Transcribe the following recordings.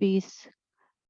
20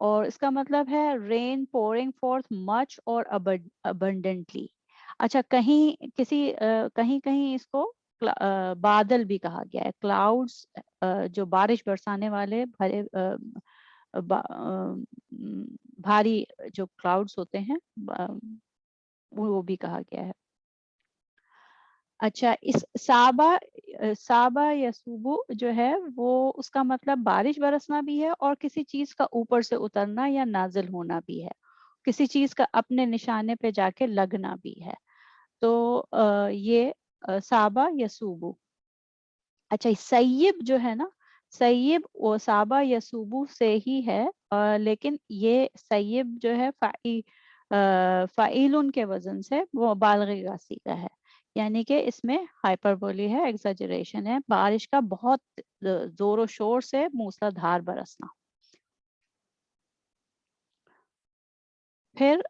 اور اس کا مطلب ہے رین پورنگ فورتھ مچ اور abundantly. اچھا کہیں کہیں اس کو بادل بھی کہا گیا ہے. کلاؤڈز جو بارش برسانے والے بھاری جو کلاؤڈز ہوتے ہیں وہ بھی کہا گیا ہے. اچھا اس صابہ یا صوبو جو ہے وہ اس کا مطلب بارش برسنا بھی ہے اور کسی چیز کا اوپر سے اترنا یا نازل ہونا بھی ہے. کسی چیز کا اپنے نشانے پہ جا کے لگنا بھی ہے. تو یہ صابہ یا صوبو. اچھا سیب جو ہے نا, سیب وہ صابہ یا صوبو سے ہی ہے, لیکن یہ سیب جو ہے فعیلن کے وزن سے وہ بالغی کا صیغہ ہے. یعنی کہ اس میں ہائپربولی ہے, ایگزاجریشن ہے, بارش کا بہت زور و شور سے موسلا دھار برسنا. پھر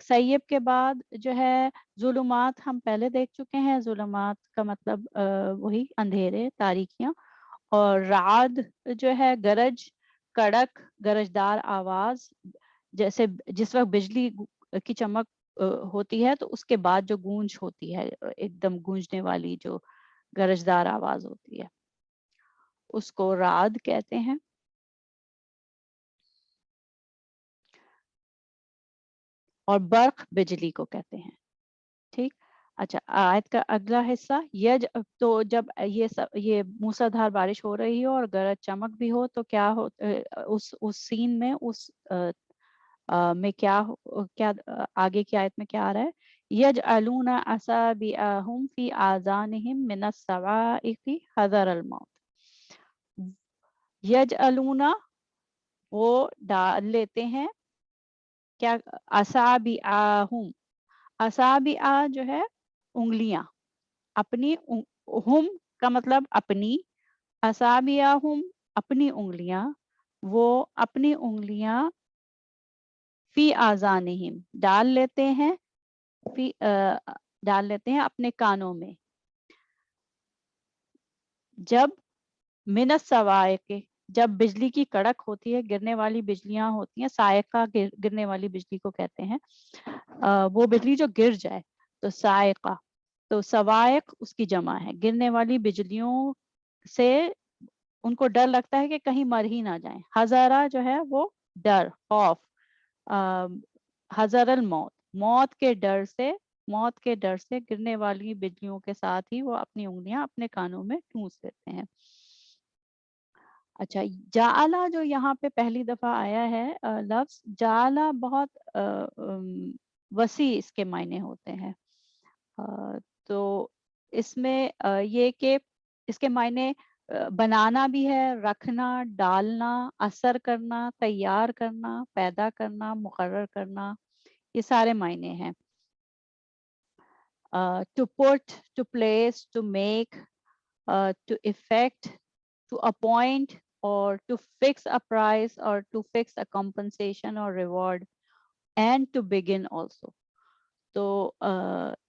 سیب کے بعد جو ہے ظلمات ہم پہلے دیکھ چکے ہیں. ظلمات کا مطلب وہی اندھیرے, تاریکیاں. اور رعد جو ہے گرج, کڑک, گرجدار آواز, جیسے جس وقت بجلی کی چمک ہوتی ہے تو اس کے بعد جو گونج ہوتی ہے, ایک دم گونجنے والی جو گرجدار آواز ہوتی ہے, اس کو رعد کہتے ہیں. اور برق بجلی کو کہتے ہیں. ٹھیک. اچھا آیت کا اگلا حصہ تو جب یہ موسلادھار بارش ہو رہی ہو اور گرج چمک بھی ہو تو کیا ہو اس سین میں, اس میں کیا آگے کی آیت میں کیا آ رہا ہے؟ یجعلون اصابعہم فی آذانہم من الصواعق حذر الموت. یجعلون وہ ڈال لیتے ہیں کیا, اصابعہم, اصابع جو ہے انگلیاں, اپنی ہم کا مطلب اپنی, اصابعہم اپنی انگلیاں, وہ اپنی انگلیاں فی آذانہم ڈال لیتے ہیں, ڈال لیتے ہیں اپنے کانوں میں. جب من الصواعق, جب بجلی کی کڑک ہوتی ہے, گرنے والی بجلیاں ہوتی ہیں, صاعقہ گرنے والی بجلی کو کہتے ہیں, وہ بجلی جو گر جائے تو صاعقہ. تو صواعق اس کی جمع ہے. گرنے والی بجلیوں سے ان کو ڈر لگتا ہے کہ کہیں مر ہی نہ جائیں. حذرہ جو ہے وہ ڈر, خوف. حذر الموت, موت کے ڈر سے گرنے والی بجلیوں کے ساتھ ہی وہ اپنی انگلیاں اپنے کانوں میں ٹھونس لیتے ہیں. اچھا جعلا جو یہاں پہ پہلی دفعہ آیا ہے لفظ جعلا, بہت وسیع اس کے معنی ہوتے ہیں. تو اس میں یہ کہ اس کے معنی بنانا بھی ہے, رکھنا, ڈالنا, اثر کرنا, تیار کرنا, پیدا کرنا, مقرر کرنا, یہ سارے معنی ہیں. to put, to place, to make, to effect, to appoint, or to fix a price, or to fix a compensation or reward, and to begin also. تو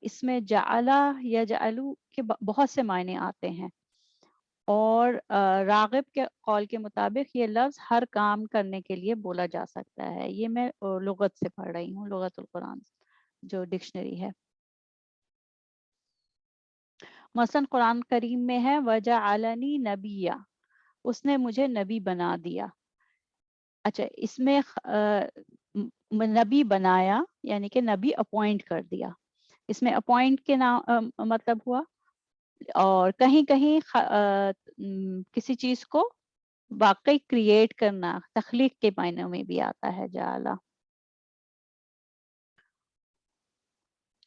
اس میں جعلا یا جعلو کے بہت سے معنی آتے ہیں. اور راغب کے قول کے مطابق یہ لفظ ہر کام کرنے کے لیے بولا جا سکتا ہے. یہ میں لغت سے پڑھ رہی ہوں, لغت القرآن جو ڈکشنری ہے. مثلا قرآن کریم میں ہے وَجَعَلَنِي نَبِيًّا, اس نے مجھے نبی بنا دیا. اچھا اس میں نبی بنایا یعنی کہ نبی اپوائنٹ کر دیا. اس میں اپوائنٹ کے نام مطلب ہوا. اور کہیں کہیں کسی چیز کو واقعی کریٹ کرنا, تخلیق کے معنوں میں بھی آتا ہے جعلا.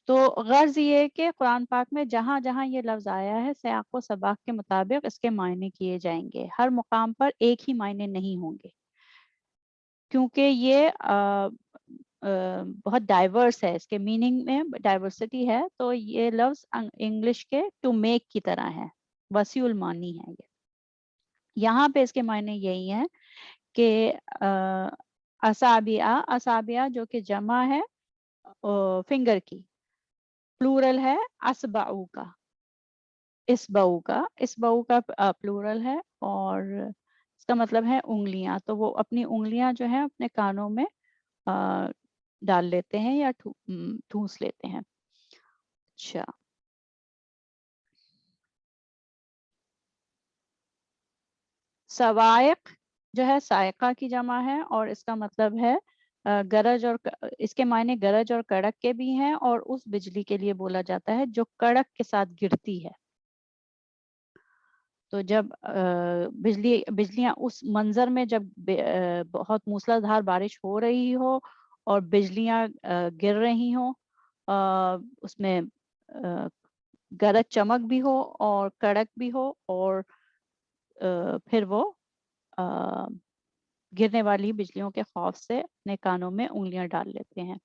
تو غرض یہ کہ قرآن پاک میں جہاں جہاں یہ لفظ آیا ہے سیاق و سباق کے مطابق اس کے معنی کیے جائیں گے. ہر مقام پر ایک ہی معنی نہیں ہوں گے کیونکہ یہ بہت ڈائیورس ہے, اس کے میننگ میں ڈائیورسٹی ہے. تو یہ لفظ انگلش کے ٹو میک کی طرح ہے, وسیع المانی ہے. یہ یہاں پہ اس کے معنی یہی ہیں کہ اصابعہ جو کہ جمع ہے فنگر کی, پلورل ہے اسبعو کا, اسبعو کا پلورل ہے. اور اس کا مطلب ہے انگلیاں، تو وہ اپنی انگلیاں جو ہیں اپنے کانوں میں ڈال لیتے ہیں یا ٹھوس لیتے ہیں. اچھا، سوائق جو ہے سائقہ کی جمع ہے، اور اس کا مطلب ہے گرج، اور اس کے معنی گرج اور کڑک کے بھی ہیں، اور اس بجلی کے لیے بولا جاتا ہے جو کڑک کے ساتھ گرتی ہے. تو جب بجلیاں اس منظر میں جب بہت موسلا دھار بارش ہو رہی ہو اور بجلیاں گر رہی ہوں، اس میں گرج چمک بھی ہو اور کڑک بھی ہو، اور پھر وہ گرنے والی بجلیوں کے خوف سے اپنے کانوں میں انگلیاں ڈال لیتے ہیں.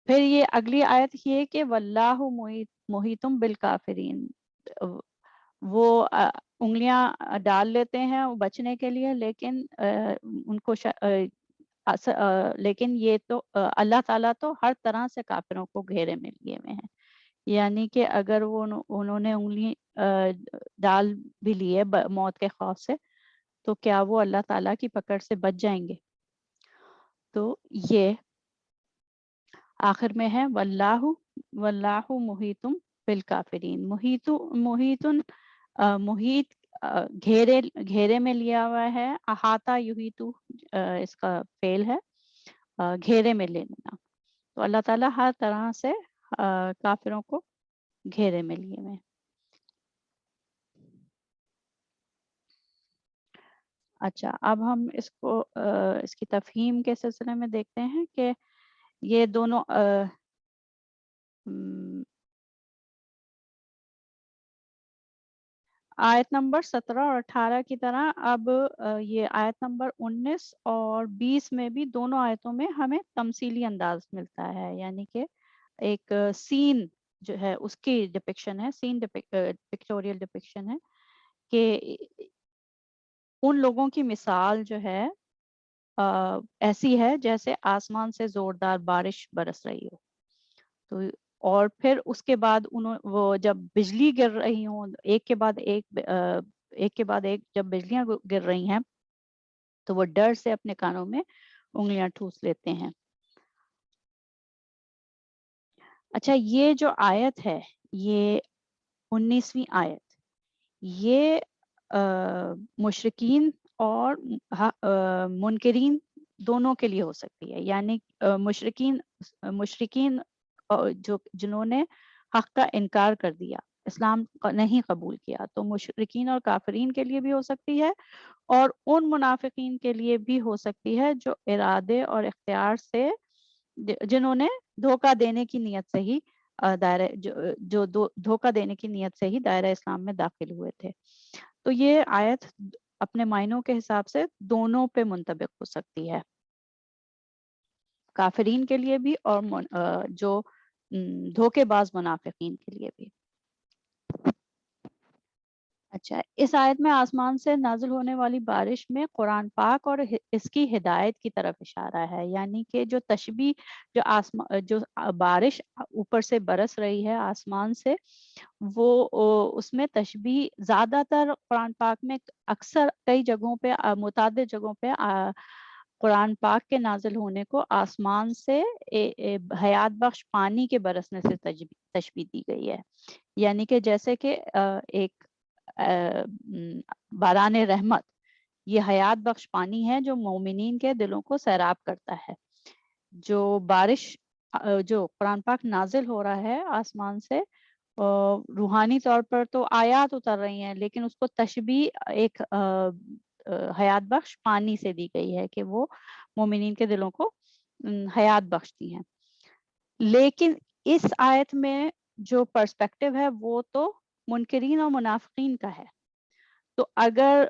پھر یہ اگلی آیت یہ کہ واللہ محیطم بالکافرین، وہ انگلیاں ڈال لیتے ہیں بچنے کے لیے، لیکن ان کو لیکن یہ تو اللہ تعالیٰ تو ہر طرح سے کافروں کو گھیرے میں لیے ہوئے ہیں. یعنی کہ اگر وہ انہوں نے انگلی ڈال بھی لی ہے موت کے خوف سے، تو کیا وہ اللہ تعالیٰ کی پکڑ سے بچ جائیں گے؟ تو یہ آخر میں ہے واللہ محیطم بالکافرین. محیطن محیط گھیرے میں لیا ہوا ہے. احاطہ یحیطو اس کا فعل ہے، گھیرے میں لے لینا. تو اللہ تعالیٰ ہر طرح سے کافروں کو گھیرے میں لیے ہوئے. اچھا، اب ہم اس کو اس کی تفہیم کے سلسلے میں دیکھتے ہیں کہ یہ دونوں آیت نمبر 17 اور 18 کی طرح اب یہ آیت نمبر 19 اور 20 میں بھی دونوں آیتوں میں ہمیں تمثیلی انداز ملتا ہے. یعنی کہ ایک سین جو ہے اس کی ڈپکشن ہے، سین پکٹوریل ڈپکشن ہے کہ ان لوگوں کی مثال جو ہے ایسی ہے جیسے آسمان سے زوردار بارش برس رہی ہو. تو اور پھر اس کے بعد وہ جب بجلی گر رہی ہوں ایک کے بعد ایک جب بجلیاں گر رہی ہیں تو وہ ڈر سے اپنے کانوں میں انگلیاں ٹھوس لیتے ہیں. اچھا، یہ جو آیت ہے، یہ 19ویں آیت، یہ مشرکین اور منکرین دونوں کے لیے ہو سکتی ہے. یعنی مشرکین جنہوں نے حق کا انکار کر دیا، اسلام نہیں قبول کیا، تو مشرکین اور کافرین کے لیے بھی ہو سکتی ہے، اور ان منافقین کے لیے بھی ہو سکتی ہے جو ارادے اور اختیار سے، جنہوں نے دھوکہ دینے کی نیت سے ہی دائرہ جو دھوکہ دینے کی نیت سے ہی دائرہ اسلام میں داخل ہوئے تھے. تو یہ آیت اپنے معنوں کے حساب سے دونوں پہ منطبق ہو سکتی ہے، کافرین کے لیے بھی اور جو دھوکے باز منافقین کے لیے بھی. اچھا، اس آیت میں آسمان سے نازل ہونے والی بارش میں قرآن پاک اور اس کی ہدایت کی طرف اشارہ ہے. یعنی کہ جو تشبیہ جو بارش اوپر سے برس رہی ہے آسمان سے، وہ اس میں تشبیہ زیادہ تر قرآن پاک میں اکثر کئی جگہوں پہ متعدد جگہوں پہ قرآن پاک کے نازل ہونے کو آسمان سے حیات بخش پانی کے برسنے سے تشبیہ دی گئی ہے. یعنی کہ جیسے کہ ایک باران رحمت، یہ حیات بخش پانی ہے جو مومنین کے دلوں کو سیراب کرتا ہے. جو بارش جو قرآن پاک نازل ہو رہا ہے آسمان سے، روحانی طور پر تو آیات اتر رہی ہیں، لیکن اس کو تشبیہ ایک حیات بخش پانی سے دی گئی ہے کہ وہ مومنین کے دلوں کو حیات بخشتی ہیں. لیکن اس آیت میں جو پرسپیکٹیو ہے وہ تو منکرین اور منافقین کا ہے. تو اگر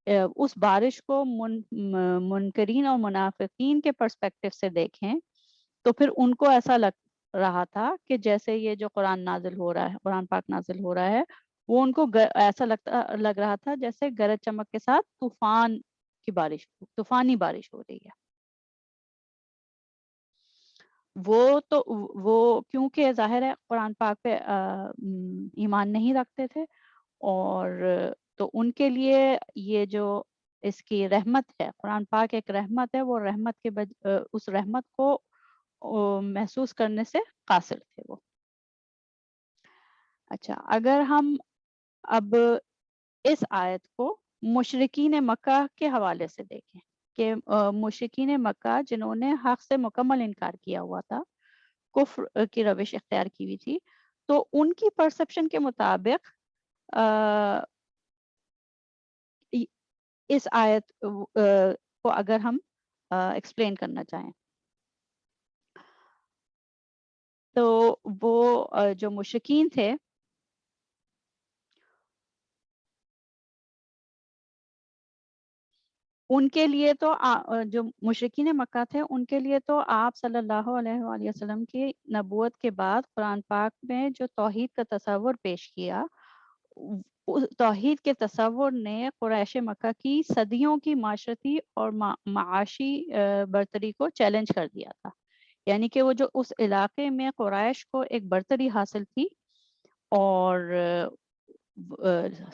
اس بارش کو منکرین اور منافقین کے پرسپیکٹیو سے دیکھیں تو پھر ان کو ایسا لگ رہا تھا کہ جیسے یہ جو قرآن نازل ہو رہا ہے، قرآن پاک نازل ہو رہا ہے، وہ ان کو ایسا لگ رہا تھا جیسے گرج چمک کے ساتھ طوفانی بارش ہو رہی ہے. وہ کیونکہ ظاہر ہے قرآن پاک پہ ایمان نہیں رکھتے تھے، اور تو ان کے لیے یہ جو اس کی رحمت ہے، قرآن پاک ایک رحمت ہے، وہ رحمت کے اس رحمت کو محسوس کرنے سے قاصر تھے وہ. اچھا، اگر ہم اب اس آیت کو مشرکین مکہ کے حوالے سے دیکھیں کہ مشرکین مکہ جنہوں نے حق سے مکمل انکار کیا ہوا تھا، کفر کی روش اختیار کی ہوئی تھی، تو ان کی پرسپشن کے مطابق اس آیت کو اگر ہم ایکسپلین کرنا چاہیں تو وہ جو مشرکین تھے ان کے لیے تو جو مشرکین مکہ تھے ان کے لیے تو آپ صلی اللہ علیہ وآلہ وسلم کی نبوت کے بعد قرآن پاک میں جو توحید کا تصور پیش کیا، توحید کے تصور نے قریش مکہ کی صدیوں کی معاشرتی اور معاشی برتری کو چیلنج کر دیا تھا. یعنی کہ وہ جو اس علاقے میں قریش کو ایک برتری حاصل تھی اور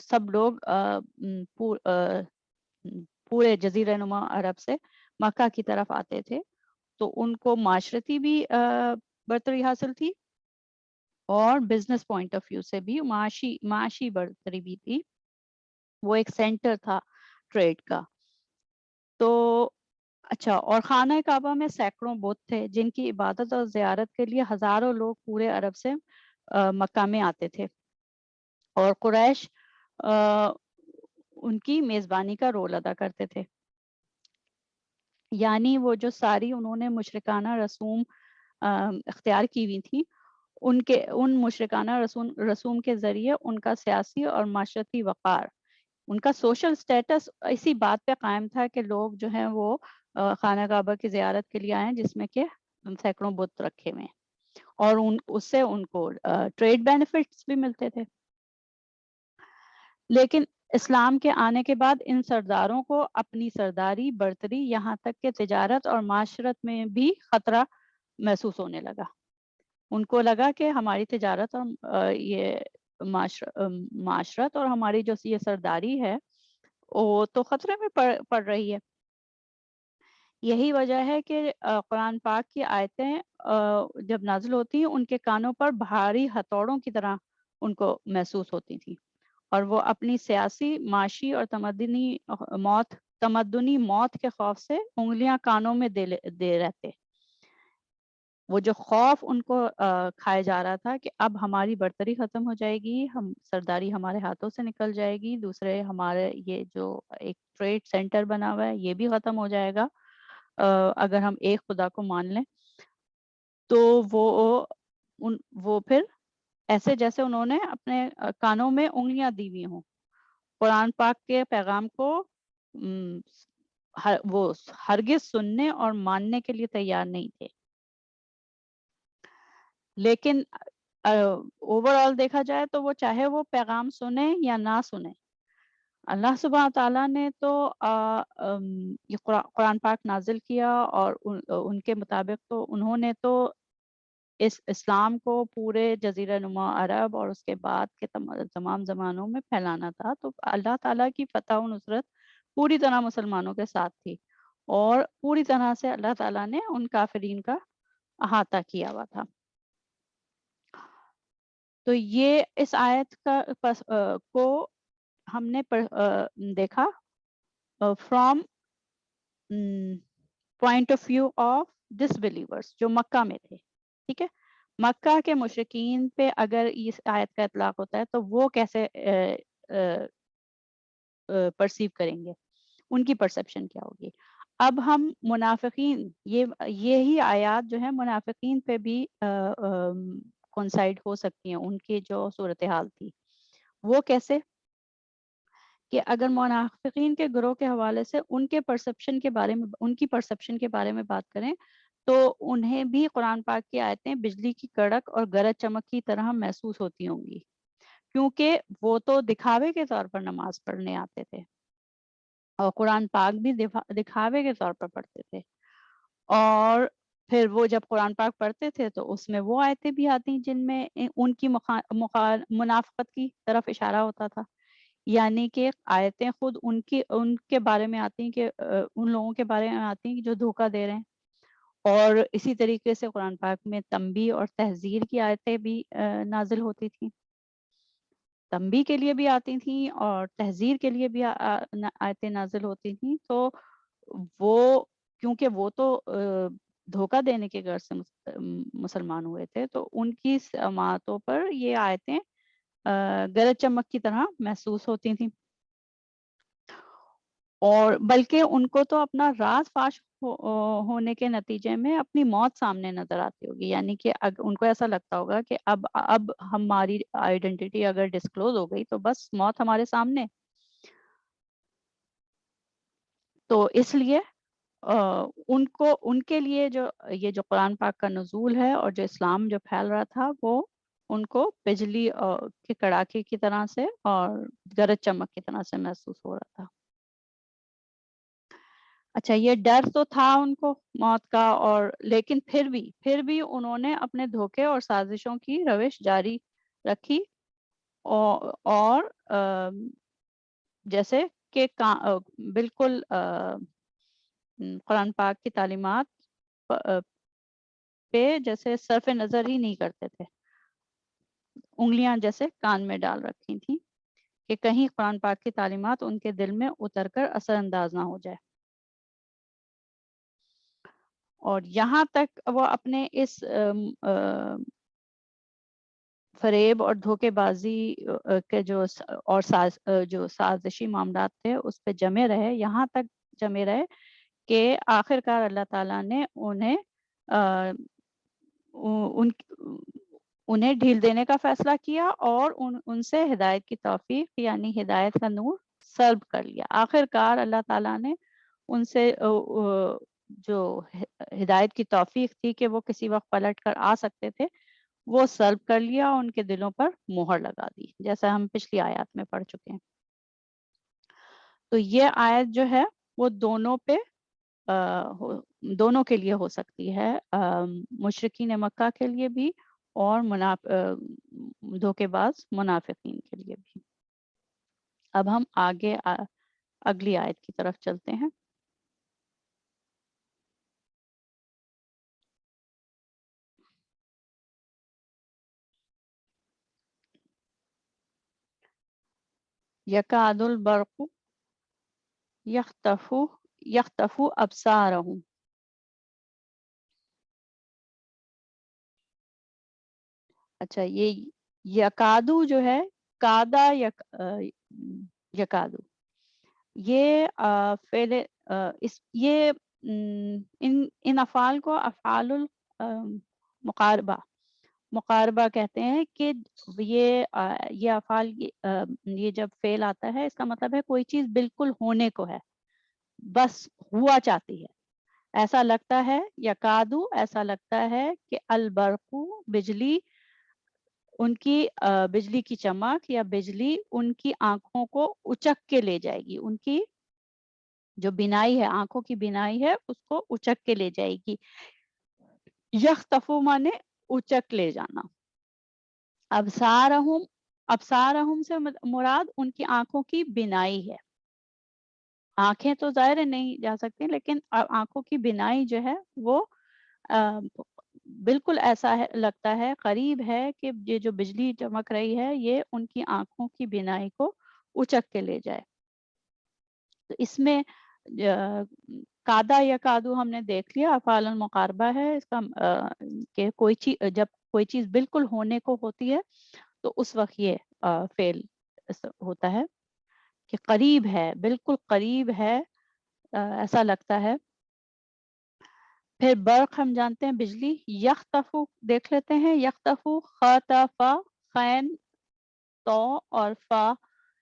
سب لوگ پورے جزیرہ نما عرب سے مکہ کی طرف آتے تھے، تو ان کو معاشرتی بھی برتری حاصل تھی اور بزنس پوائنٹ آف ویو سے بھی معاشی برتری بھی تھی. وہ ایک سینٹر تھا ٹریڈ کا. تو اچھا، اور خانہ کعبہ میں سینکڑوں بت تھے جن کی عبادت اور زیارت کے لیے ہزاروں لوگ پورے عرب سے مکہ میں آتے تھے، اور قریش ان کی میزبانی کا رول ادا کرتے تھے. یعنی وہ جو ساری انہوں نے مشرکانہ رسوم اختیار کی ہوئی تھی، ان مشرکانہ رسوم کے ذریعے ان کا سیاسی اور معاشرتی وقار، ان کا سوشل سٹیٹس اسی بات پہ قائم تھا کہ لوگ جو ہیں وہ خانہ کعبہ کی زیارت کے لیے آئیں جس میں کہ سینکڑوں بت رکھے ہوئے ہیں، اور اس سے ان کو ٹریڈ بینیفٹس بھی ملتے تھے. لیکن اسلام کے آنے کے بعد ان سرداروں کو اپنی سرداری، برتری، یہاں تک کہ تجارت اور معاشرت میں بھی خطرہ محسوس ہونے لگا. ان کو لگا کہ ہماری تجارت اور یہ معاشرت اور ہماری جو یہ سرداری ہے وہ تو خطرے میں پڑ رہی ہے. یہی وجہ ہے کہ قرآن پاک کی آیتیں جب نازل ہوتی ہیں ان کے کانوں پر بھاری ہتھوڑوں کی طرح ان کو محسوس ہوتی تھی، اور وہ اپنی سیاسی، معاشی اور تمدنی موت کے خوف سے انگلیاں کانوں میں دے رہتے. وہ جو خوف ان کو کھائے جا رہا تھا کہ اب ہماری برتری ختم ہو جائے گی، ہم سرداری ہمارے ہاتھوں سے نکل جائے گی، دوسرے ہمارے یہ جو ایک ٹریڈ سینٹر بنا ہوا ہے یہ بھی ختم ہو جائے گا اگر ہم ایک خدا کو مان لیں. تو وہ پھر ایسے جیسے انہوں نے اپنے کانوں میں انگلیاں دی ہوئی ہوں، قرآن پاک کے پیغام کو وہ ہرگز سننے اور ماننے کے لیے تیار نہیں تھے. لیکن اوور آل دیکھا جائے تو وہ چاہے وہ پیغام سنیں یا نہ سنیں، اللہ سبحانہ تعالیٰ نے تو یہ قرآن پاک نازل کیا، اور ان کے مطابق تو انہوں نے تو اس اسلام کو پورے جزیرہ نما عرب اور اس کے بعد کے تمام زمانوں میں پھیلانا تھا. تو اللہ تعالیٰ کی فتح و نصرت پوری طرح مسلمانوں کے ساتھ تھی، اور پوری طرح سے اللہ تعالیٰ نے ان کافرین کا احاطہ کیا ہوا تھا. تو یہ اس آیت کو ہم نے دیکھا from point of view of disbelievers جو مکہ میں تھے. ٹھیک ہے، مکہ کے مشرکین پہ اگر اس آیت کا اطلاق ہوتا ہے تو وہ کیسے پرسیو کریں گے، ان کی پرسپشن کیا ہوگی. اب ہم منافقین، یہی آیات جو ہے منافقین پہ بھی کنسائڈ ہو سکتی ہیں. ان کی جو صورتحال تھی وہ کیسے، کہ اگر منافقین کے گروہ کے حوالے سے ان کی پرسپشن کے بارے میں بات کریں تو انہیں بھی قرآن پاک کی آیتیں بجلی کی کڑک اور گرج چمک کی طرح محسوس ہوتی ہوں گی، کیونکہ وہ تو دکھاوے کے طور پر نماز پڑھنے آتے تھے اور قرآن پاک بھی دکھاوے کے طور پر پڑھتے تھے. اور پھر وہ جب قرآن پاک پڑھتے تھے تو اس میں وہ آیتیں بھی آتی جن میں ان کی منافقت کی طرف اشارہ ہوتا تھا. یعنی کہ آیتیں خود ان کے بارے میں آتی ہیں کہ ان لوگوں کے بارے میں آتی ہیں کہ جو دھوکہ دے رہے ہیں، اور اسی طریقے سے قرآن پاک میں تنبیہ اور تحذیر کی آیتیں بھی نازل ہوتی تھیں، تنبیہ کے لیے بھی آتی تھیں اور تحذیر کے لیے بھی آیتیں نازل ہوتی تھیں. تو وہ کیونکہ وہ تو دھوکہ دینے کے غرض سے مسلمان ہوئے تھے، تو ان کی سماعتوں پر یہ آیتیں گرج چمک کی طرح محسوس ہوتی تھیں، اور بلکہ ان کو تو اپنا راز فاش ہونے کے نتیجے میں اپنی موت سامنے نظر آتی ہوگی. یعنی کہ ان کو ایسا لگتا ہوگا کہ اب ہماری آئیڈینٹی اگر ڈسکلوز ہو گئی تو بس موت ہمارے سامنے. تو اس لیے ان کے لیے یہ جو قرآن پاک کا نزول ہے اور جو اسلام جو پھیل رہا تھا، وہ ان کو بجلی کے کڑاکے کی طرح سے اور گرج چمک کی طرح سے محسوس ہو رہا تھا. اچھا، یہ ڈر تو تھا ان کو موت کا، اور لیکن پھر بھی انہوں نے اپنے دھوکے اور سازشوں کی روش جاری رکھی، اور جیسے کہ بالکل قرآن پاک کی تعلیمات پہ جیسے صرف نظر ہی نہیں کرتے تھے، انگلیاں جیسے کان میں ڈال رکھی تھیں کہ کہیں قرآن پاک کی تعلیمات ان کے دل میں اتر کر اثر انداز نہ ہو جائے. اور یہاں تک وہ اپنے اس فریب اور دھوکے بازی کے جو سازشی معاملات تھے اس پہ جمے رہے، یہاں تک جمے رہے کہ آخرکار اللہ تعالیٰ نے انہیں ڈھیل دینے کا فیصلہ کیا اور ان سے ہدایت کی توفیق یعنی ہدایت کا نور سلب کر لیا. آخرکار اللہ تعالیٰ نے ان سے جو ہدایت کی توفیق تھی کہ وہ کسی وقت پلٹ کر آ سکتے تھے، وہ سلب کر لیا، ان کے دلوں پر مہر لگا دی، جیسا ہم پچھلی آیات میں پڑھ چکے ہیں. تو یہ آیت جو ہے وہ دونوں کے لیے ہو سکتی ہے، مشرکین مکہ کے لیے بھی اور دھوکے باز منافقین کے لیے بھی. اب ہم آگے اگلی آیت کی طرف چلتے ہیں. یکاد البرق یخطف ابصارهم. اچھا، یہ یکادو جو ہے، کادا یکادو، یہ فعل یہ ان افعال کو افعال مقاربہ کہتے ہیں کہ یہ افعال یہ جب فعل آتا ہے اس کا مطلب ہے کوئی چیز بالکل ہونے کو ہے، بس ہوا چاہتی ہے. ایسا لگتا ہے یکادو، ایسا لگتا ہے کہ البرقو بجلی، ان کی بجلی کی چمک یا بجلی ان کی آنکھوں کو اچک کے لے جائے گی، ان کی جو بینائی ہے، آنکھوں کی بینائی ہے، اس کو اچک کے لے جائے گی. یختفو مانے اچک لے جانا. ابصارہم سے مراد ان کی آنکھوں کی بینائی ہے. آنکھیں تو ظاہر نہیں جا سکتی، لیکن آنکھوں کی بینائی جو ہے وہ بالکل ایسا لگتا ہے، قریب ہے کہ یہ جو بجلی چمک رہی ہے یہ ان کی آنکھوں کی بینائی کو اچک کے لے جائے. تو اس میں کادا یا کادو ہم نے دیکھ لیا، افعال المقاربہ ہے اس کا، کہ جب کوئی چیز بالکل ہونے کو ہوتی ہے تو اس وقت یہ فعل ہوتا ہے کہ قریب ہے، بالکل قریب ہے، ایسا لگتا ہے. پھر برق ہم جانتے ہیں بجلی. یختفو دیکھ لیتے ہیں. یختفو خطفا، خین تو اور فا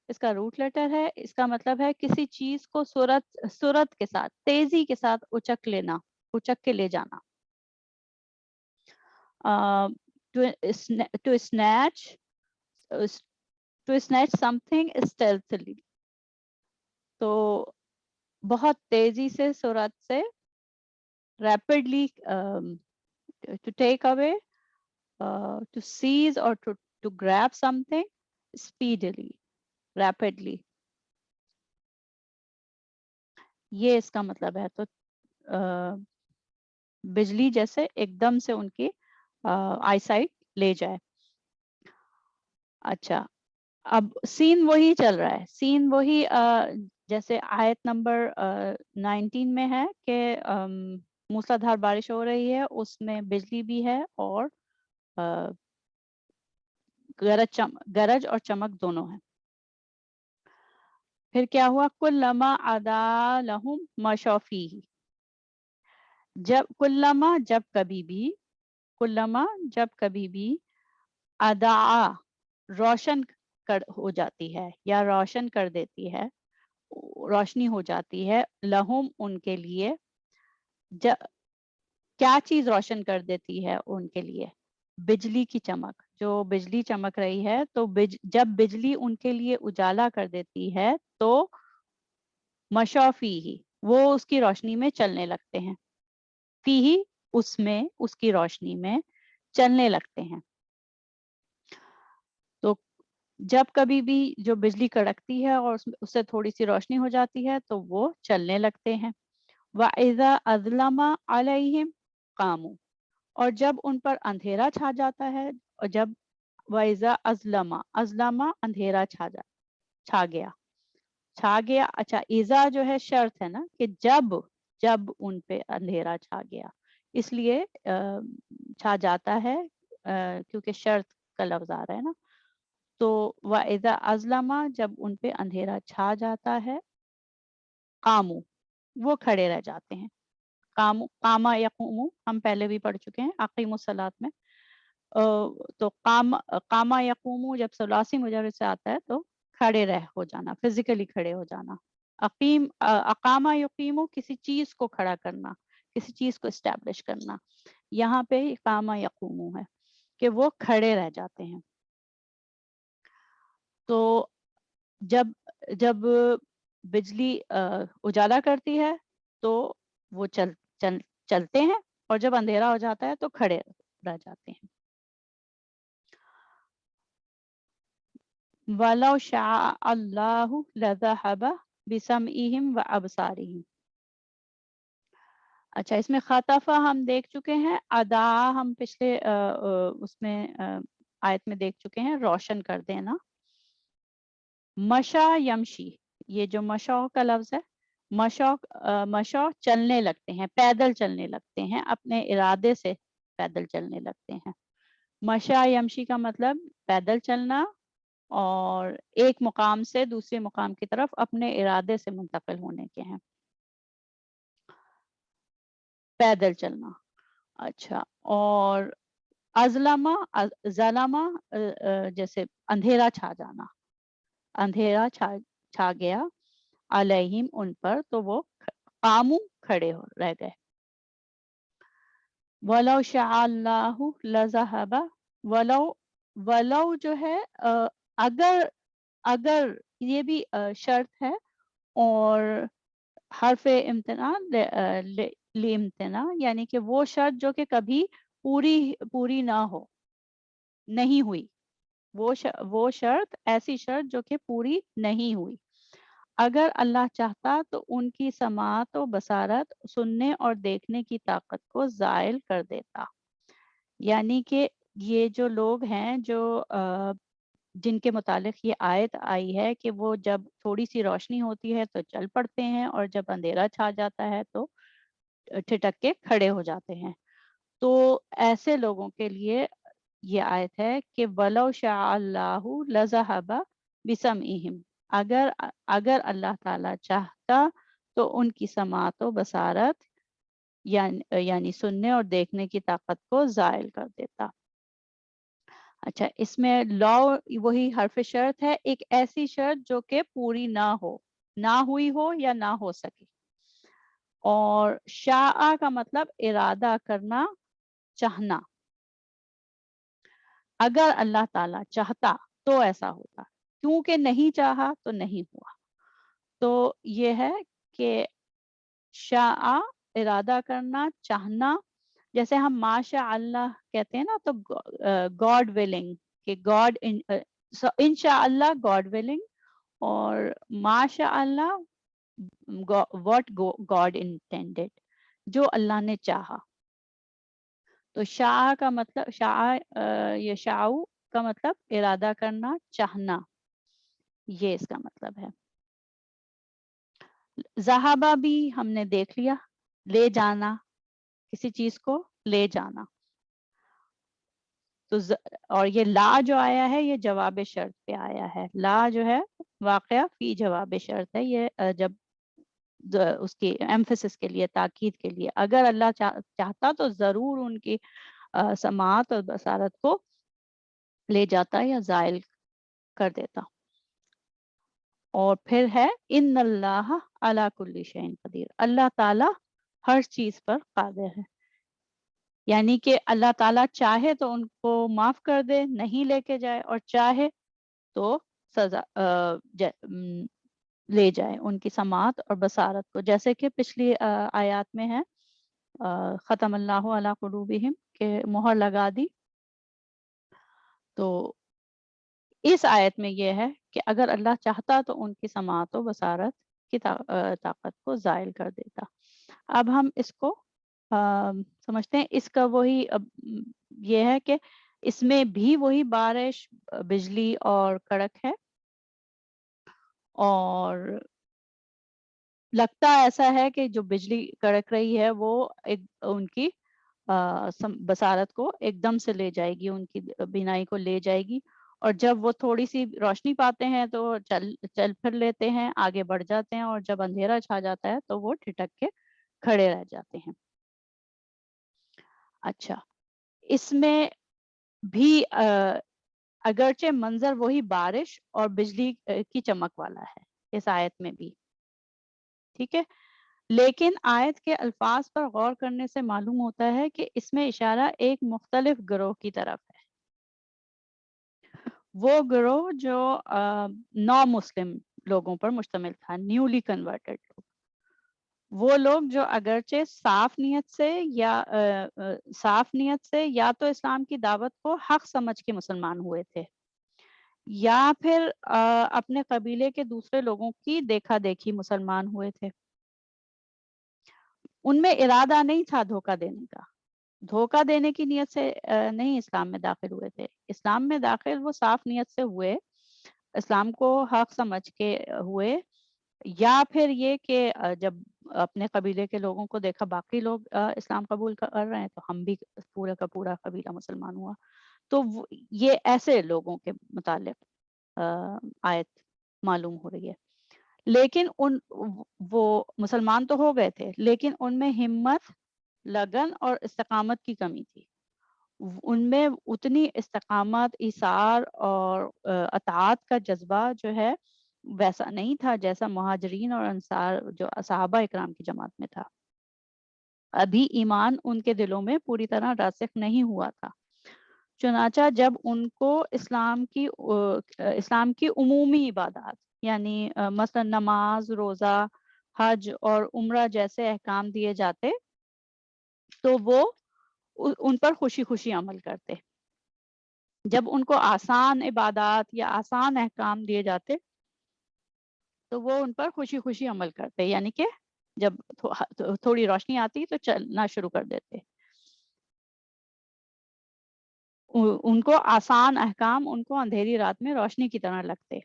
اس کا روٹ لیٹر ہے. اس کا مطلب ہے کسی چیز کو سرعت کے ساتھ، تیزی کے ساتھ اچک لینا، اچک کے لے جانا. to snatch something stealthily، تو بہت تیزی سے، سرعت سے، rapidly to take away, to seize or to grab something speedily. rapidly. یہ اس کا مطلب ہے. تو بجلی جیسے ایک دم سے ان کی آئی سائٹ لے جائے. اچھا اب سین وہی چل رہا ہے, سین وہی جیسے آیت نمبر 19 میں ہے کہ موسلادھار بارش ہو رہی ہے, اس میں بجلی بھی ہے اور گرج اور چمک دونوں ہیں. پھر کیا ہوا؟ کلما ادا لہم مشوا فیہ, جب کبھی بھی, کلما جب کبھی بھی, ادا روشن ہو جاتی ہے یا روشن کر دیتی ہے, روشنی ہو جاتی ہے, لہم ان کے لیے, کیا چیز روشن کر دیتی ہے ان کے لیے؟ بجلی کی چمک. جو بجلی چمک رہی ہے تو جب بجلی ان کے لیے اجالا کر دیتی ہے تو مشوا فیہ, وہ اس کی روشنی میں چلنے لگتے ہیں. فیہ اس میں, اس کی روشنی میں چلنے لگتے ہیں. تو جب کبھی بھی جو بجلی کڑکتی ہے اور اس سے تھوڑی سی روشنی ہو جاتی ہے تو وہ چلنے لگتے ہیں. وَإِذَا أَظْلَمَ عَلَيْهِمْ قَامُوا, اور جب ان پر اندھیرا چھا جاتا ہے, اور جب وَإِذَا أَظْلَمَ, اظلم اندھیرا چھا گیا. اچھا ایزا جو ہے شرط ہے نا, کہ جب ان پہ اندھیرا چھا گیا, اس لیے چھا جاتا ہے کیونکہ شرط کا لفظ آ رہا ہے نا. تو وَإِذَا أَظْلَمَ, جب ان پہ اندھیرا چھا جاتا ہے, قاموا, وہ کھڑے رہ جاتے ہیں. قام یقوم ہم پہلے بھی پڑھ چکے ہیں اقیم الصلاۃ میں. تو قام یقوم جب ثلاثی مجرد سے آتا ہے تو کھڑے ہو جانا, فزیکلی کھڑے ہو جانا. اقام یقیم کسی چیز کو کھڑا کرنا, کسی چیز کو اسٹیبلش کرنا. یہاں پہ قام یقوم ہے کہ وہ کھڑے رہ جاتے ہیں. تو جب بجلی اجالا کرتی ہے تو وہ چلتے ہیں, اور جب اندھیرا ہو جاتا ہے تو کھڑے رہ جاتے ہیں. وَلَوْ شَاءَ اللَّهُ لَذَهَبَ بِسَمْعِهِمْ وَأَبْصَارِهِمْ. اچھا اس میں خطفہ ہم دیکھ چکے ہیں, ادا ہم پچھلے اس میں آیت میں دیکھ چکے ہیں, روشن کر دینا. مشا یمشی, یہ جو مشا کا لفظ ہے, مشا چلنے لگتے ہیں, پیدل چلنے لگتے ہیں, اپنے ارادے سے پیدل چلنے لگتے ہیں. مشا یمشی کا مطلب پیدل چلنا اور ایک مقام سے دوسرے مقام کی طرف اپنے ارادے سے منتقل ہونے کے ہیں, پیدل چلنا. اچھا اور ظلمہ جیسے اندھیرا چھا جانا, اندھیرا چھا گیا, علیہم ان پر, تو وہ قاموا کھڑے رہ گئے. وَلَوْ شَاءَ اللَّهُ لَذَهَبَ, ولو جو ہے اگر یہ بھی شرط ہے, اور حرف امتناع لامتناع, یعنی کہ وہ شرط جو کہ کبھی پوری نہ ہو, نہیں ہوئی, وہ شرط ایسی شرط جو کہ پوری نہیں ہوئی. اگر اللہ چاہتا تو ان کی سماعت و بصارت, سننے اور دیکھنے کی طاقت کو زائل کر دیتا. یعنی کہ یہ جو لوگ ہیں جو جن کے متعلق یہ آیت آئی ہے کہ وہ جب تھوڑی سی روشنی ہوتی ہے تو چل پڑتے ہیں, اور جب اندھیرا چھا جاتا ہے تو ٹھٹک کے کھڑے ہو جاتے ہیں. تو ایسے لوگوں کے لیے یہ آیت ہے کہ وَلَوْ شَاءَ اللَّهُ لَذَهَبَ بِسَمْعِهِمْ, اگر اللہ تعالی چاہتا تو ان کی سماعت و بصارت یعنی سننے اور دیکھنے کی طاقت کو زائل کر دیتا. اچھا اس میں لا وہی حرف شرط ہے, ایک ایسی شرط جو کہ پوری نہ ہوئی ہو یا نہ ہو سکے. اور شاء کا مطلب ارادہ کرنا, چاہنا. اگر اللہ تعالی چاہتا تو ایسا ہوتا, کیونکہ نہیں چاہا تو نہیں ہوا. تو یہ ہے کہ شاء ارادہ کرنا, چاہنا. جیسے ہم ماشاء اللہ کہتے ہیں نا, تو گاڈ ولنگ, کہ گاڈ انشاء اللہ, گاڈ ولنگ, اور ماشاء اللہ what God intended, جو اللہ نے چاہا. تو شاء کا مطلب یشاء کا مطلب ارادہ کرنا، چاہنا، یہ اس کا مطلب ہے. ذہابہ بھی ہم نے دیکھ لیا، لے جانا، کسی چیز کو لے جانا. تو اور یہ لا جو آیا ہے یہ جواب شرط پہ آیا ہے. لا جو ہے واقعہ فی جواب شرط ہے، یہ جب اس کی ایمفیسس کے لیے، تاکید کے لیے. اگر اللہ چاہتا تو ضرور ان کی سماعت اور بصارت کو لے جاتا یا زائل کر دیتا. اور پھر ہے ان اللہ علی کل شیء قدیر، اللہ تعالی ہر چیز پر قادر ہے. یعنی کہ اللہ تعالیٰ چاہے تو ان کو معاف کر دے، نہیں لے کے جائے، اور چاہے تو سزا لے جائے ان کی سماعت اور بصارت کو. جیسے کہ پچھلی آیات میں ہے ختم اللہ علی قلوبہم، کہ مہر لگا دی. تو اس آیت میں یہ ہے کہ اگر اللہ چاہتا تو ان کی سماعت و بصارت کی طاقت کو زائل کر دیتا. اب ہم اس کو سمجھتے ہیں. اس کا وہی یہ ہے کہ اس میں بھی وہی بارش، بجلی اور کڑک ہے. اور لگتا ایسا ہے کہ جو بجلی کڑک رہی ہے وہ ان کی بصارت کو ایک دم سے لے جائے گی، ان کی بینائی کو لے جائے گی. اور جب وہ تھوڑی سی روشنی پاتے ہیں تو چل پھر لیتے ہیں، آگے بڑھ جاتے ہیں. اور جب اندھیرا چھا جاتا ہے تو وہ ٹھٹک کے کھڑے رہ جاتے ہیں. اچھا، اس میں بھی اگرچہ منظر وہی بارش اور بجلی کی چمک والا ہے اس آیت میں بھی، ٹھیک ہے، لیکن آیت کے الفاظ پر غور کرنے سے معلوم ہوتا ہے کہ اس میں اشارہ ایک مختلف گروہ کی طرف ہے. وہ گروہ جو نو مسلم لوگوں پر مشتمل تھا، نیولی کنورٹڈ لوگ. وہ لوگ جو اگرچہ صاف نیت سے یا تو اسلام کی دعوت کو حق سمجھ کے مسلمان ہوئے تھے، یا پھر اپنے قبیلے کے دوسرے لوگوں کی دیکھا دیکھی مسلمان ہوئے تھے. ان میں ارادہ نہیں تھا دھوکہ دینے کا، دھوکہ دینے کی نیت سے نہیں اسلام میں داخل ہوئے تھے. اسلام میں داخل وہ صاف نیت سے ہوئے، اسلام کو حق سمجھ کے ہوئے. یا پھر یہ کہ جب اپنے قبیلے کے لوگوں کو دیکھا باقی لوگ اسلام قبول کر رہے ہیں تو ہم بھی پورا کا پورا قبیلہ مسلمان ہوا. تو یہ ایسے لوگوں کے متعلق آیت معلوم ہو رہی ہے. لیکن وہ مسلمان تو ہو گئے تھے، لیکن ان میں ہمت، لگن اور استقامت کی کمی تھی. ان میں اتنی استقامت، ایثار اور اطاعت کا جذبہ جو ہے ویسا نہیں تھا جیسا مہاجرین اور انصار جو صحابہ اکرام کی جماعت میں تھا. ابھی ایمان ان کے دلوں میں پوری طرح راسخ نہیں ہوا تھا. چنانچہ جب ان کو اسلام کی عمومی عبادات، یعنی مثلا نماز، روزہ، حج اور عمرہ جیسے احکام دیے جاتے تو وہ ان پر خوشی خوشی عمل کرتے. جب ان کو آسان عبادات یا آسان احکام دیے جاتے تو وہ ان پر خوشی خوشی عمل کرتے، یعنی کہ جب تھوڑی روشنی آتی تو چلنا شروع کر دیتے. ان کو آسان احکام ان کو اندھیری رات میں روشنی کی طرح لگتے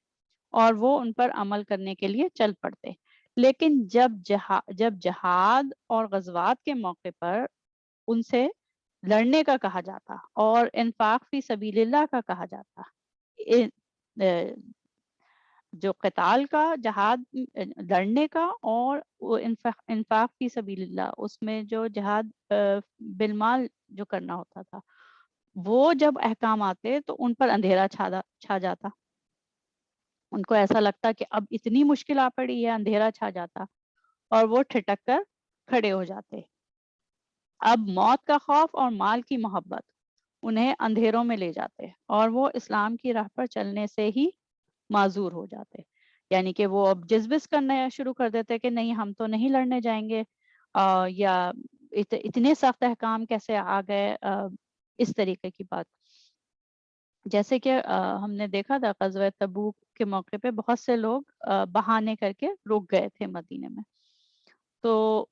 اور وہ ان پر عمل کرنے کے لیے چل پڑتے. لیکن جب جہاد اور غزوات کے موقع پر ان سے لڑنے کا کہا جاتا اور انفاق فی سبیل اللہ کا کہا جاتا، جو قتال کا، جہاد لڑنے کا، اور انفاق فی سبیل اللہ، اس میں جو جہاد بالمال جو کرنا ہوتا تھا، وہ جب احکام آتے تو ان پر اندھیرا چھا جاتا. ان کو ایسا لگتا کہ اب اتنی مشکل آ پڑی ہے، اندھیرا چھا جاتا اور وہ ٹھٹک کر کھڑے ہو جاتے. اب موت کا خوف اور مال کی محبت انہیں اندھیروں میں لے جاتے اور وہ اسلام کی راہ پر چلنے سے ہی معذور ہو جاتے. یعنی کہ وہ اب جذبس کرنا شروع کر دیتے کہ نہیں، ہم تو نہیں لڑنے جائیں گے، یا اتنے سخت احکام کیسے آ گئے، اس طریقے کی بات. جیسے کہ ہم نے دیکھا تھا غزوہ تبوک کے موقع پہ بہت سے لوگ بہانے کر کے رک گئے تھے مدینے میں. تو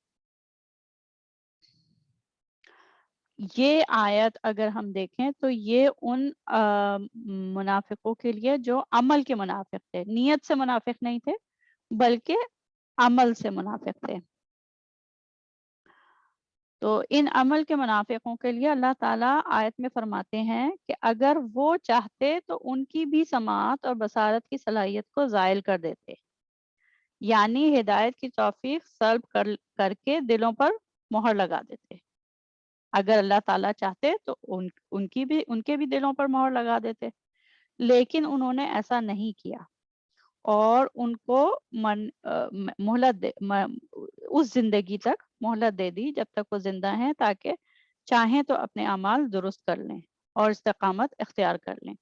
یہ آیت اگر ہم دیکھیں تو یہ ان منافقوں کے لیے جو عمل کے منافق تھے، نیت سے منافق نہیں تھے بلکہ عمل سے منافق تھے. تو ان عمل کے منافقوں کے لیے اللہ تعالیٰ آیت میں فرماتے ہیں کہ اگر وہ چاہتے تو ان کی بھی سماعت اور بصارت کی صلاحیت کو زائل کر دیتے، یعنی ہدایت کی توفیق سلب کر کے دلوں پر مہر لگا دیتے. اگر اللہ تعالیٰ چاہتے تو ان کے بھی دلوں پر مہر لگا دیتے، لیکن انہوں نے ایسا نہیں کیا اور ان کو مہلت اس زندگی تک مہلت دے دی جب تک وہ زندہ ہیں، تاکہ چاہیں تو اپنے اعمال درست کر لیں اور استقامت اختیار کر لیں.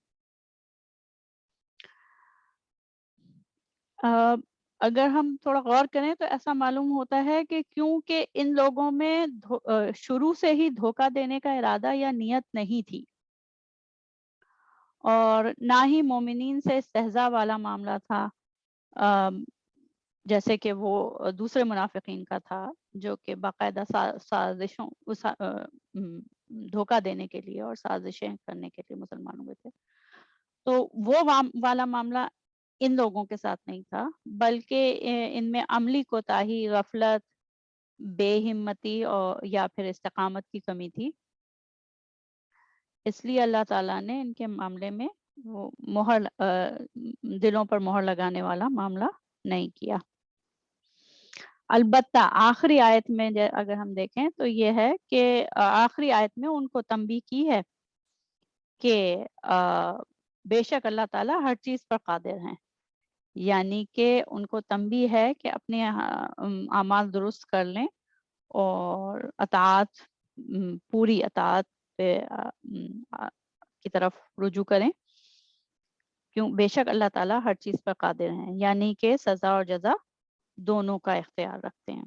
اگر ہم تھوڑا غور کریں تو ایسا معلوم ہوتا ہے کہ کیونکہ ان لوگوں میں شروع سے ہی دھوکہ دینے کا ارادہ یا نیت نہیں تھی، اور نہ ہی مومنین سے استہزاء والا معاملہ تھا، جیسے کہ وہ دوسرے منافقین کا تھا جو کہ باقاعدہ سازشوں دھوکہ دینے کے لیے اور سازشیں کرنے کے لیے مسلمانوں میں تھے. تو وہ والا معاملہ ان لوگوں کے ساتھ نہیں تھا، بلکہ ان میں عملی کوتاہی، غفلت، بے ہمتی اور یا پھر استقامت کی کمی تھی. اس لیے اللہ تعالیٰ نے ان کے معاملے میں وہ دلوں پر مہر لگانے والا معاملہ نہیں کیا. البتہ آخری آیت میں اگر ہم دیکھیں تو یہ ہے کہ آخری آیت میں ان کو تنبیہ کی ہے کہ بے شک اللہ تعالیٰ ہر چیز پر قادر ہیں، یعنی کہ ان کو تنبیہ ہے کہ اپنے اعمال درست کر لیں اور اطاعت، پوری اطاعت پہ کی طرف رجوع کریں، کیوں بے شک اللہ تعالیٰ ہر چیز پر قادر ہیں، یعنی کہ سزا اور جزا دونوں کا اختیار رکھتے ہیں.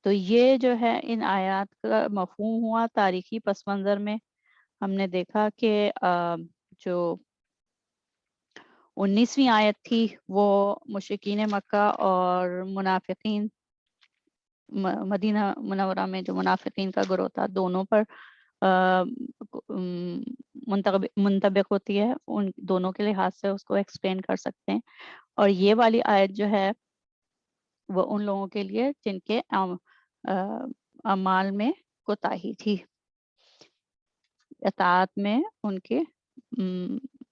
تو یہ جو ہے ان آیات کا مفہوم ہوا. تاریخی پس منظر میں ہم نے دیکھا کہ جو 19ویں آیت تھی وہ مشرکین مکہ اور منافقین مدینہ منورہ میں جو منافقین کا گروہ تھا دونوں پر منطبق ہوتی ہے. ان دونوں کے لحاظ سے اس کو ایکسپلین کر سکتے ہیں. اور یہ والی آیت جو ہے وہ ان لوگوں کے لیے جن کے اعمال میں کوتاہی تھی، اطاعت میں ان کے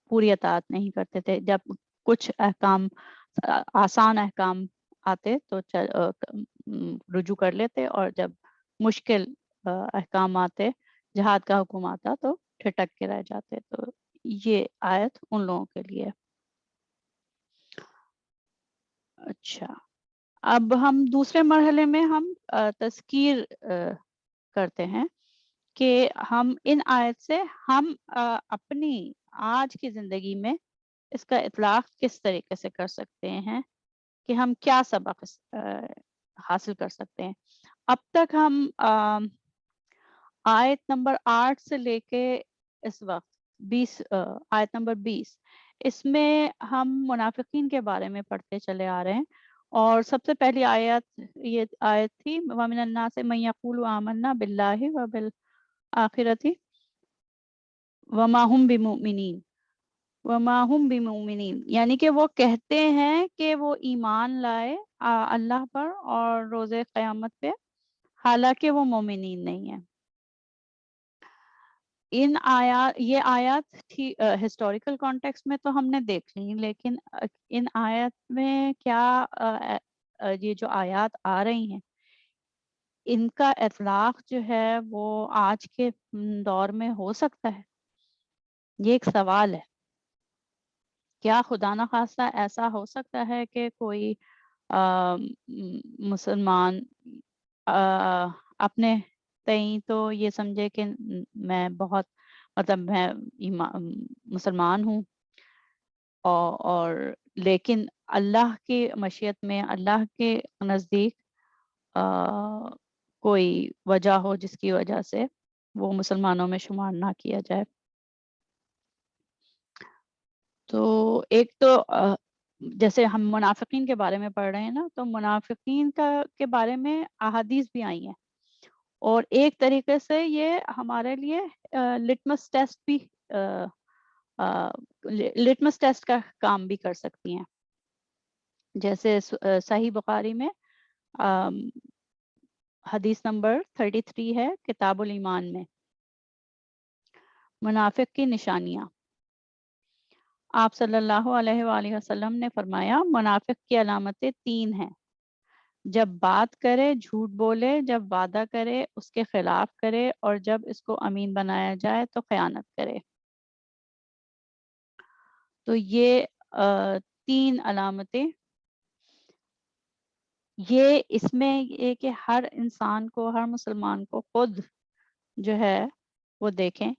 پوری اطاعت نہیں کرتے تھے. جب کچھ احکام، آسان احکام آتے تو رجوع کر لیتے، اور جب مشکل احکام آتے، جہاد کا حکم آتا تو ٹھٹک کے رہ جاتے. تو یہ آیت ان لوگوں کے لیے. اچھا، اب ہم دوسرے مرحلے میں ہم تذکیر کرتے ہیں کہ ہم ان آیت سے ہم اپنی آج کی زندگی میں اس کا اطلاق کس طریقے سے کر سکتے ہیں، کہ ہم کیا سبق حاصل کر سکتے ہیں. اب تک ہم آیت نمبر 8 سے لے کے اس وقت 20 آیت نمبر 20 اس میں ہم منافقین کے بارے میں پڑھتے چلے آ رہے ہیں. اور سب سے پہلی آیت یہ آیت تھی وَمِنَ النَّاسِ مَن يَقُولُ آمَنَّا بِاللَّهِ وَبِالْآخِرَةِ وَمَا هُمْ بِمُؤْمِنِينَ وَمَا هُمْ بِمُؤْمِنِينَ، یعنی کہ وہ کہتے ہیں کہ وہ ایمان لائے اللہ پر اور روز قیامت پہ، حالانکہ وہ مومنین نہیں ہیں. یہ آیات تھی ہسٹوریکل کانٹیکسٹ میں تو ہم نے دیکھ لی، لیکن ان آیات میں کیا یہ جو آیات آ رہی ہیں ان کا اطلاق جو ہے وہ آج کے دور میں ہو سکتا ہے؟ یہ ایک سوال ہے. کیا خدا نخواستہ ایسا ہو سکتا ہے کہ کوئی مسلمان اپنے تئیں تو یہ سمجھے کہ میں بہت مطلب میں مسلمان ہوں، اور لیکن اللہ کی مشیت میں، اللہ کے نزدیک کوئی وجہ ہو جس کی وجہ سے وہ مسلمانوں میں شمار نہ کیا جائے. تو ایک تو جیسے ہم منافقین کے بارے میں پڑھ رہے ہیں نا، تو منافقین کے بارے میں احادیث بھی آئی ہیں، اور ایک طریقے سے یہ ہمارے لیے لٹمس ٹیسٹ بھی لٹمس ٹیسٹ کا کام بھی کر سکتی ہیں. جیسے صحیح بخاری میں حدیث نمبر 33 ہے کتاب الایمان میں، منافق کی نشانیاں. آپ صلی اللہ علیہ وآلہ وسلم نے فرمایا منافق کی علامتیں 3 ہیں: جب بات کرے جھوٹ بولے، جب وعدہ کرے اس کے خلاف کرے، اور جب اس کو امین بنایا جائے تو خیانت کرے. تو یہ 3 علامتیں، یہ اس میں یہ کہ ہر انسان کو، ہر مسلمان کو خود جو ہے وہ دیکھیں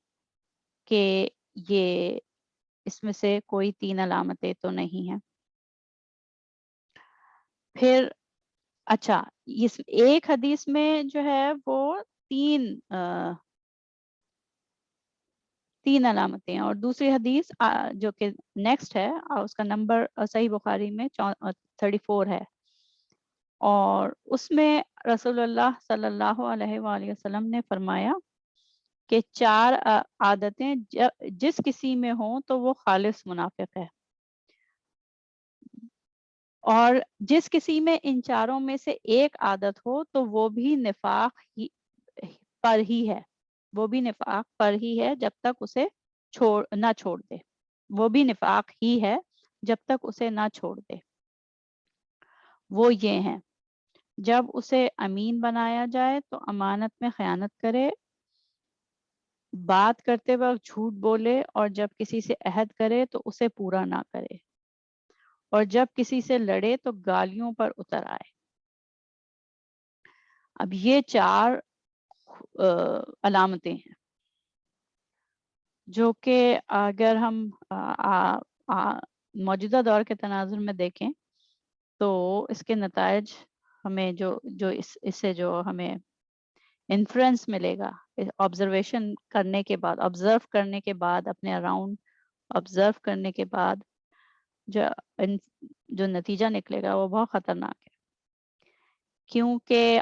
کہ یہ اس میں سے کوئی 3 علامتیں تو نہیں ہیں. پھر اچھا، اس ایک حدیث میں جو ہے وہ 3 علامتیں ہیں، اور دوسری حدیث جو کہ نیکسٹ ہے اس کا نمبر صحیح بخاری میں 34 ہے، اور اس میں رسول اللہ صلی اللہ علیہ وآلہ وسلم نے فرمایا کہ 4 عادتیں جس کسی میں ہوں تو وہ خالص منافق ہے، اور جس کسی میں ان چاروں میں سے ایک عادت ہو تو وہ بھی نفاق پر ہی ہے، وہ بھی نفاق پر ہی ہے جب تک اسے نہ چھوڑ دے، وہ بھی نفاق ہی ہے جب تک اسے نہ چھوڑ دے. وہ یہ ہیں: جب اسے امین بنایا جائے تو امانت میں خیانت کرے، بات کرتے وقت جھوٹ بولے، اور جب کسی سے عہد کرے تو اسے پورا نہ کرے، اور جب کسی سے لڑے تو گالیوں پر اتر آئے. اب یہ 4 علامتیں ہیں جو کہ اگر ہم موجودہ دور کے تناظر میں دیکھیں تو اس کے نتائج ہمیں جو اس سے جو ہمیں انفلوئنس ملے گا آبزرویشن کرنے کے بعد، آبزرو کرنے کے بعد، اپنے اراؤنڈ آبزرو کرنے کے بعد جو نتیجہ نکلے گا وہ بہت خطرناک ہے. کیونکہ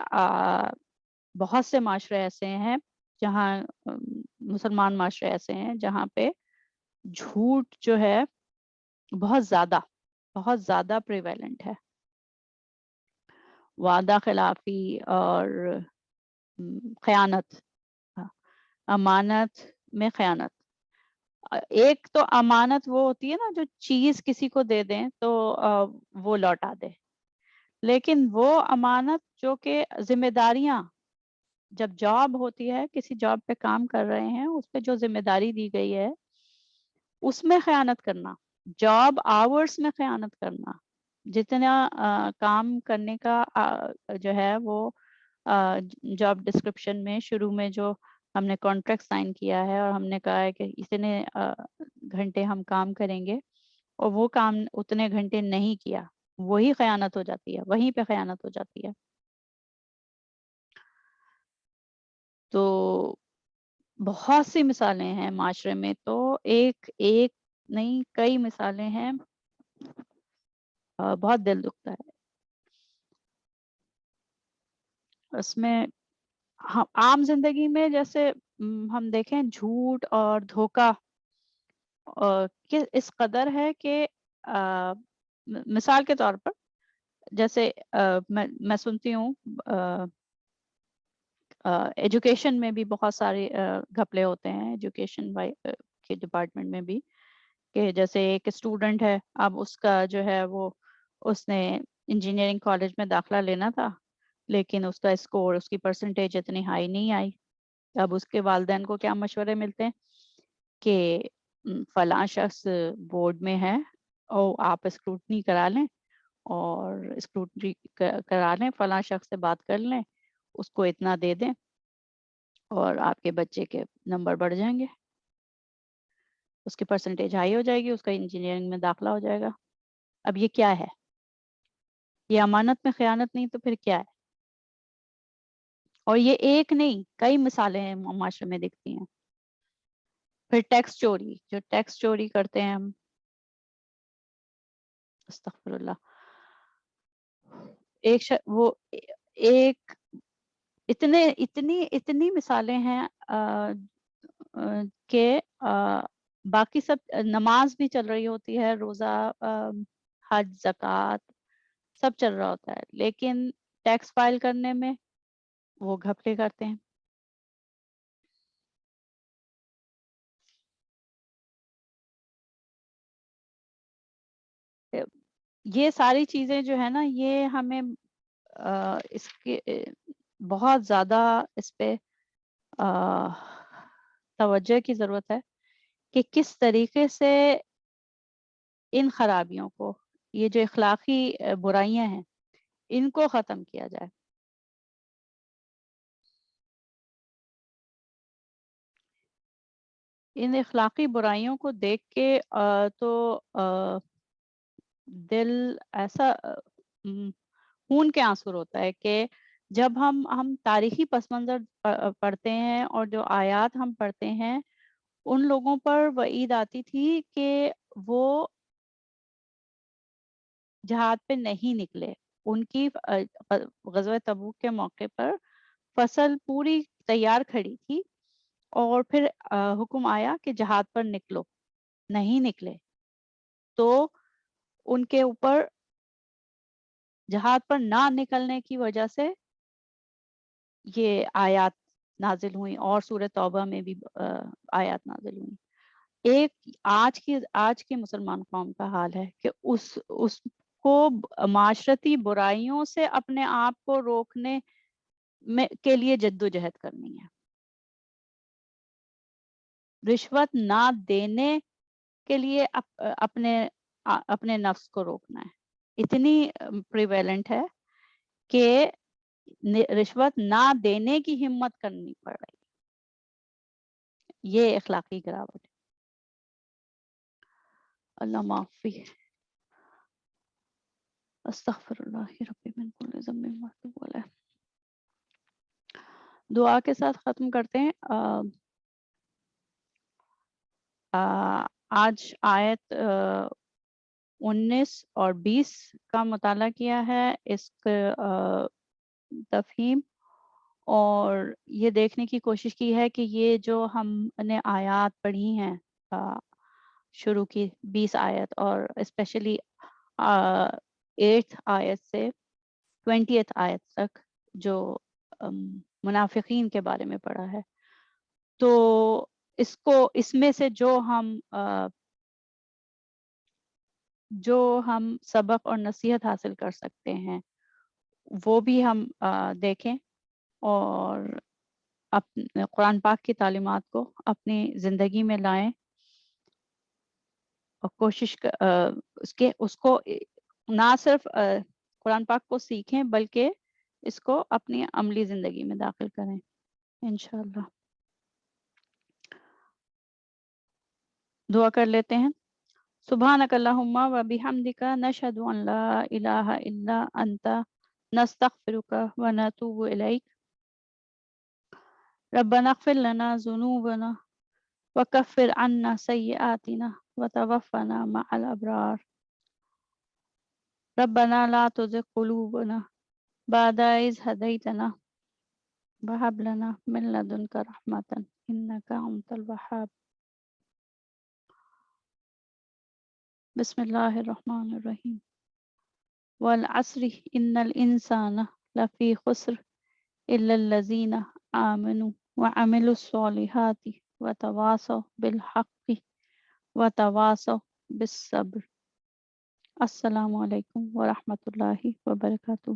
بہت سے معاشرے ایسے ہیں جہاں مسلمان معاشرے ایسے ہیں جہاں پہ جھوٹ جو ہے بہت زیادہ پریویلنٹ ہے، وعدہ خلافی اور خیانت، امانت میں خیانت. ایک تو امانت وہ ہوتی ہے نا جو چیز کسی کو دے دیں تو وہ لوٹا دے، لیکن وہ امانت جو کہ ذمہ داریاں، جب جاب ہوتی ہے، کسی جاب پہ کام کر رہے ہیں، اس پہ جو ذمہ داری دی گئی ہے اس میں خیانت کرنا، جاب آورز میں خیانت کرنا، جتنا کام کرنے کا جو ہے وہ جاب ڈسکرپشن میں شروع میں جو ہم نے کانٹریکٹ سائن کیا ہے اور ہم نے کہا ہے کہ اتنے گھنٹے ہم کام کریں گے، اور وہ کام اتنے گھنٹے نہیں کیا، وہی خیانت ہو جاتی ہے، وہیں پہ خیانت ہو جاتی ہے. تو بہت سی مثالیں ہیں معاشرے میں، تو ایک نہیں کئی مثالیں ہیں، بہت دل دکھتا ہے اس میں. عام زندگی میں جیسے ہم دیکھیں جھوٹ اور دھوکہ اس قدر ہے کہ مثال کے طور پر جیسے میں سنتی ہوں ایجوکیشن میں بھی بہت سارے گھپلے ہوتے ہیں، ایجوکیشن کے ڈپارٹمنٹ میں بھی، کہ جیسے ایک اسٹوڈنٹ ہے، اب اس کا جو ہے وہ اس نے انجینئرنگ کالج میں داخلہ لینا تھا، لیکن اس کا اسکور، اس کی پرسنٹیج اتنی ہائی نہیں آئی. اب اس کے والدین کو کیا مشورے ملتے ہیں کہ فلاں شخص بورڈ میں ہے، اور آپ اسکروٹنی کرا لیں، اور اسکروٹنی کرا لیں، فلاں شخص سے بات کر لیں، اس کو اتنا دے دیں اور آپ کے بچے کے نمبر بڑھ جائیں گے، اس کی پرسنٹیج ہائی ہو جائے گی، اس کا انجینئرنگ میں داخلہ ہو جائے گا. اب یہ کیا ہے؟ یہ امانت میں خیانت نہیں تو پھر کیا ہے؟ اور یہ ایک نہیں کئی مثالیں ہیں معاشرے میں دکھتی ہیں. پھر ٹیکس چوری، جو ٹیکس چوری کرتے ہیں ہم، استغفر اللہ. وہ ایک اتنے اتنی اتنی مثالیں ہیں کہ باقی سب نماز بھی چل رہی ہوتی ہے، روزہ، حج، زکوٰۃ سب چل رہا ہوتا ہے، لیکن ٹیکس فائل کرنے میں وہ گھپلے کرتے ہیں. یہ ساری چیزیں جو ہے نا، یہ ہمیں اس کے بہت زیادہ اس پہ توجہ کی ضرورت ہے کہ کس طریقے سے ان خرابیوں کو، یہ جو اخلاقی برائیاں ہیں، ان کو ختم کیا جائے. ان اخلاقی برائیوں کو دیکھ کے تو دل ایسا خون کے آنسو ہوتا ہے کہ جب ہم تاریخی پس منظر پڑھتے ہیں اور جو آیات ہم پڑھتے ہیں، ان لوگوں پر وعید آتی تھی کہ وہ جہاد پہ نہیں نکلے. ان کی غزوہ تبوک کے موقع پر فصل پوری تیار کھڑی تھی، اور پھر حکم آیا کہ جہاد پر نکلو، نہیں نکلے تو ان کے اوپر جہاد پر نہ نکلنے کی وجہ سے یہ آیات نازل ہوئیں، اور سورہ توبہ میں بھی آیات نازل ہوئیں. ایک آج کی مسلمان قوم کا حال ہے کہ اس کو معاشرتی برائیوں سے اپنے آپ کو روکنے کے لیے جدوجہد کرنی ہے. رشوت نہ دینے کے لیے اپنے نفس کو روکنا ہے. اتنی پریویلنٹ ہے کہ رشوت نہ دینے کی ہمت کرنی پڑ رہی. یہ اخلاقی گراوٹ ہے. اللہ معافی. استغفر اللہ ربی من کل ذنب مغفور علیہ. دعا کے ساتھ ختم کرتے ہیں. آج آیت 19 اور 20 کا مطالعہ کیا ہے، اس کا تفہیم، اور یہ دیکھنے کی کوشش کی ہے کہ یہ جو ہم نے آیات پڑھی ہیں شروع کی 20 آیت اور اسپیشلی 8 آیت سے 20 آیت تک جو منافقین کے بارے میں پڑھا ہے، تو اس میں سے جو ہم سبق اور نصیحت حاصل کر سکتے ہیں وہ بھی ہم دیکھیں، اور قرآن پاک کی تعلیمات کو اپنی زندگی میں لائیں، اور کوشش اس کو نہ صرف قرآن پاک کو سیکھیں بلکہ اس کو اپنی عملی زندگی میں داخل کریں انشاءاللہ. دعا کر لیتے ہیں. سبحانک اللہم و بحمدک نشہد ان لا الہ الا انت نستغفرک و نتوب الیک. ربنا اغفر لنا ذنوبنا وکفر عنا سیئاتنا وتوفنا مع الابرار. ربنا لا تزغ قلوبنا بعد إذ هديتنا وهب لنا من لدنك رحمة إنك أنت الوهاب. بسم الله الرحمن الرحيم. والعصر إن الإنسان لفي خسر إلا الذين آمنوا وعملوا الصالحات وتواصوا بالحق وتواصوا بالصبر. السلام علیکم ورحمۃ اللہ وبرکاتہ.